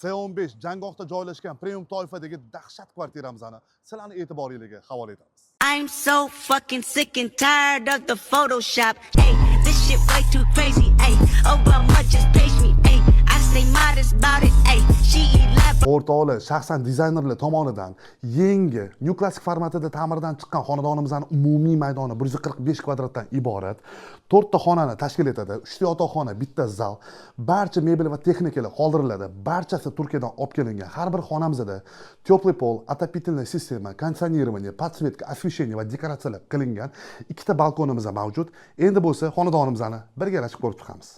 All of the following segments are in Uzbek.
C15 Janggohda joylashgan premium toifadagi dahshat kvartiramizni sizlarni e'tiboringizga havola etamiz. I'm so fucking sick and tired of the Photoshop. Hey, this shit way too crazy. Hey, oh, how much just page me. Hey, I stay modest about it. Hey, she elaborate. O'rtoqli shaxsan dizaynerlar tomonidan yangi New Classic formatida ta'mirdan chiqqan xonadonimizning umumiy maydoni 145 kvadratdan iborat. 4 ta xonani tashkil etadi. 3 ta yotoqxona, bitta zal. Barcha mebel va texnikalar qoldiriladi. Barchasi Turkiyadan olib kelingan. Har bir xonamizda теплый пол, отопительная система, кондиционирование, подсветка, освещение va dekoratsiyalar qilingan. Ikkita balkonimiz mavjud. Endi bo'lsa xonadonimizni birgalashib ko'rib chiqamiz.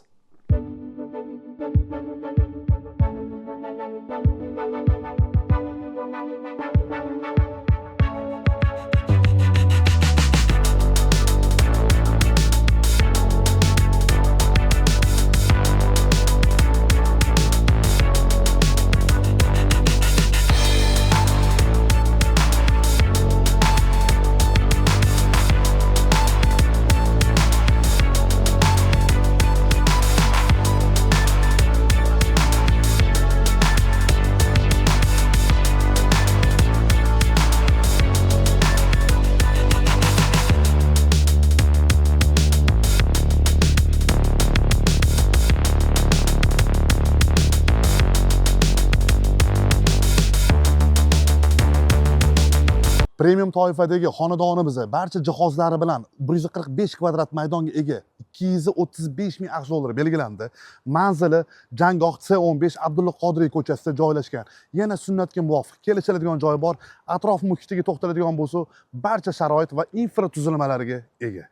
Premium toifadagi xonadonimiz barcha jihozlari bilan 145 kvadrat maydonga ega 235 ming $. Belgilandi. Manzili Janggoh C15 Abdulla Qodiriy ko'chasida joylashgan. Yana sunnatga muvofiq kelishiladigan joyi bor. Atrof muhitiga to'xtaladigan bo'lsa, barcha sharoit va infratuzilmalarga ega.